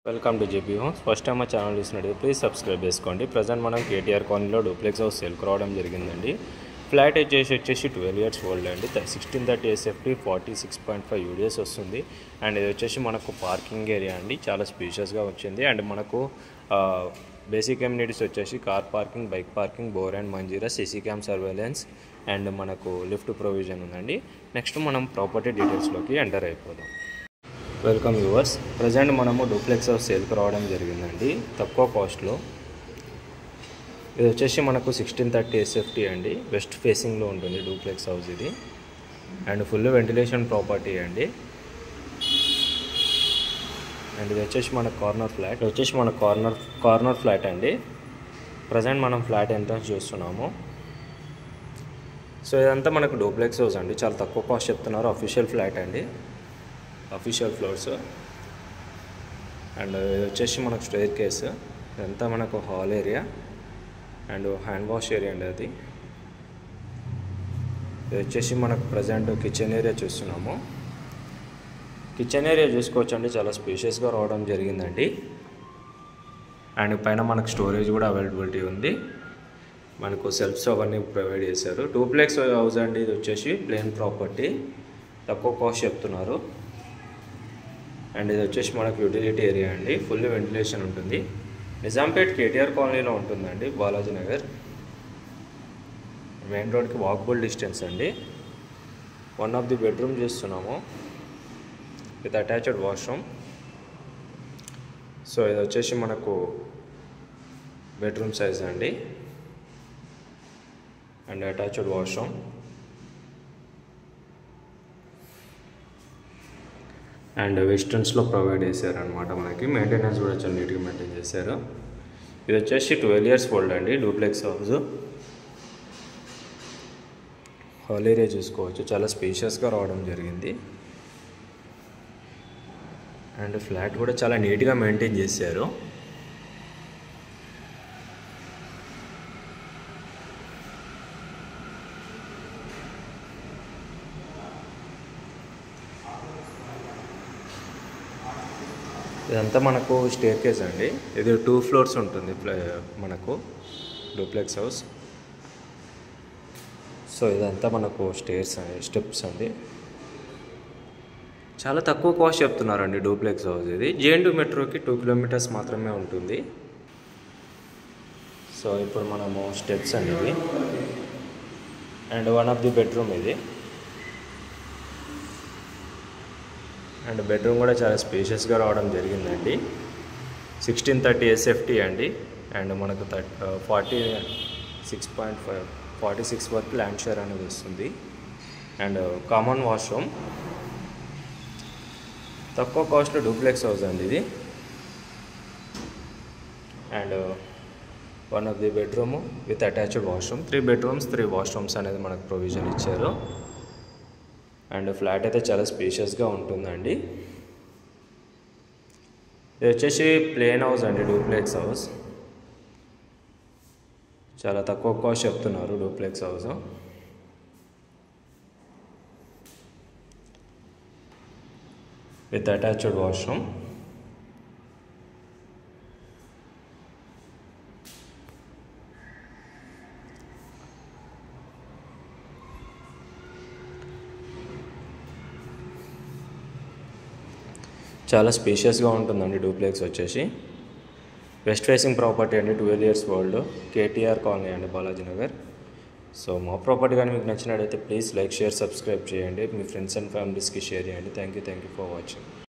Welcome to JP homes. First time మా channel చూసినట్టు please subscribe చేసుకోండి. ప్రజెంట్ మనం కేటీఆర్ కాలనీలో డూప్లెక్స్ హౌస్ సేల్కి రావడం జరిగిందండి. ఫ్లాట్ వచ్చేసి 12 ఇయర్స్ ఓల్డ్ అండి. 1630 SFT 46.5 UDS వస్తుంది. అండ్ ఇది వచ్చేసి మనకు పార్కింగ్ ఏరియా అండి, చాలా స్పేషియస్గా వచ్చింది. అండ్ మనకు బేసిక్ ఎమ్యూనిటీస్ వచ్చేసి car parking, bike parking, bore and Manjira, CC cam surveillance and మనకు లిఫ్ట్ ప్రొవిజన్ ఉందండి. నెక్స్ట్ మనం ప్రాపర్టీ డీటెయిల్స్లోకి ఎంటర్ అయిపోదాం. Welcome viewers. ప్రజెంట్ మనము డూప్లెక్స్ హౌస్ సేల్కి రావడం జరిగిందండి తక్కువ కాస్ట్లో. ఇది వచ్చేసి మనకు 1630 SFT అండి, వెస్ట్ ఫేసింగ్లో ఉంటుంది డూప్లెక్స్ హౌస్ ఇది. అండ్ ఫుల్ వెంటిలేషన్ ప్రాపర్టీ అండి. అండ్ ఇది వచ్చేసి మన కార్నర్ ఫ్లాట్. ఇది వచ్చేసి మన కార్నర్ ఫ్లాట్ అండి. ప్రజెంట్ మనం ఫ్లాట్ ఎంట్రన్స్ చూస్తున్నాము. సో ఇదంతా మనకు డూప్లెక్స్ హౌస్ అండి, చాలా తక్కువ కాస్ట్ చెప్తున్నారు. అఫీషియల్ ఫ్లాట్ అండి, అఫీషియల్ ఫ్లోర్స్. అండ్ ఇది వచ్చేసి మనకు స్టేర్ కేస్. ఇదంతా మనకు hall area and hand wash area అండి అది. ఇది వచ్చేసి మనకు ప్రజెంట్ కిచెన్ ఏరియా చూస్తున్నాము. కిచెన్ ఏరియా చూసుకోవచ్చు అండి, చాలా స్పేషియస్గా రావడం జరిగిందండి. అండ్ పైన మనకు స్టోరేజ్ కూడా అవైలబిలిటీ ఉంది. మనకు సెల్ఫ్స్ అవన్నీ ప్రొవైడ్ చేశారు. డూప్లెక్స్ హౌస్ అండి, ఇది వచ్చేసి ప్లేన్ ప్రాపర్టీ, తక్కువ కాస్ట్ చెప్తున్నారు. అండ్ ఇది వచ్చేసి మనకు యూటిలిటీ ఏరియా అండి, ఫుల్ వెంటిలేషన్ ఉంటుంది. నిజాంపేట్ కేటీఆర్ కాలనీలో ఉంటుందండి, బాలాజీ నగర్. మెయిన్ రోడ్కి వాకబుల్ డిస్టెన్స్ అండి. వన్ ఆఫ్ ది బెడ్రూమ్ చూస్తున్నాము విత్ అటాచ్డ్ వాష్రూమ్. సో ఇది వచ్చేసి మనకు బెడ్రూమ్ సైజ్ అండి అండ్ అటాచ్డ్ వాష్రూమ్. అండ్ వెస్టర్న్స్లో ప్రొవైడ్ చేశారనమాట. మనకి మెయింటెనెన్స్ కూడా చాలా నీట్గా మెయింటైన్ చేశారు. ఇది వచ్చేసి 12 ఇయర్స్ ఓల్డ్ అండి డూప్లెక్స్ హౌస్. హాల్ ఏరియా చూసుకోవచ్చు, చాలా స్పేషియస్గా రావడం జరిగింది. అండ్ ఫ్లాట్ కూడా చాలా నీట్గా మెయింటైన్ చేశారు. ఇదంతా మనకు స్టేర్ కేస్ అండి. ఇది 2 ఫ్లోర్స్ ఉంటుంది మనకు డూప్లెక్స్ హౌస్. సో ఇదంతా మనకు స్టెప్స్ అండి. చాలా తక్కువ కాస్ట్ చెప్తున్నారండి డూప్లెక్స్ హౌస్ ఇది. JNT మెట్రోకి 2 కిలోమీటర్స్ మాత్రమే ఉంటుంది. సో ఇప్పుడు మనము స్టెప్స్ అండి ఇవి. And one of the bedroom ఇది. అండ్ బెడ్రూమ్ కూడా చాలా స్పేషియస్గా రావడం జరిగిందండి. 1630 SFT అండి. అండ్ మనకు 46 వరకు ల్యాండ్ షేర్ అనేది వస్తుంది. అండ్ కామన్ వాష్రూమ్, తక్కువ కాస్ట్లో డూప్లెక్స్ హౌస్ అండి ఇది. And one of the bedroom with attached washroom. 3 bedrooms 3 washrooms అనేది మనకు ప్రొవిజన్ ఇచ్చారు. అండ్ ఫ్లాట్ అయితే చాలా స్పేషియస్గా ఉంటుందండి. ఇది వచ్చేసి ప్లేన్ హౌస్ అండి, డూప్లెక్స్ హౌస్. చాలా తక్కువ కాస్ట్ చెప్తున్నారు duplex house. With attached washroom. చాలా స్పేషియస్గా ఉంటుందండి డూప్లెక్స్ వచ్చేసి. వెస్ట్ ఫేసింగ్ ప్రాపర్టీ అండి, 12 ఇయర్స్ ఓల్డ్, కేటీఆర్ కాలనీ అండి, బాలాజీ నగర్. సో మా ప్రాపర్టీ కానీ మీకు నచ్చినట్టయితే ప్లీజ్ లైక్, షేర్, సబ్స్క్రైబ్ చేయండి. మీ ఫ్రెండ్స్ అండ్ ఫ్యామిలీస్కి షేర్ చేయండి. Thank you for watching.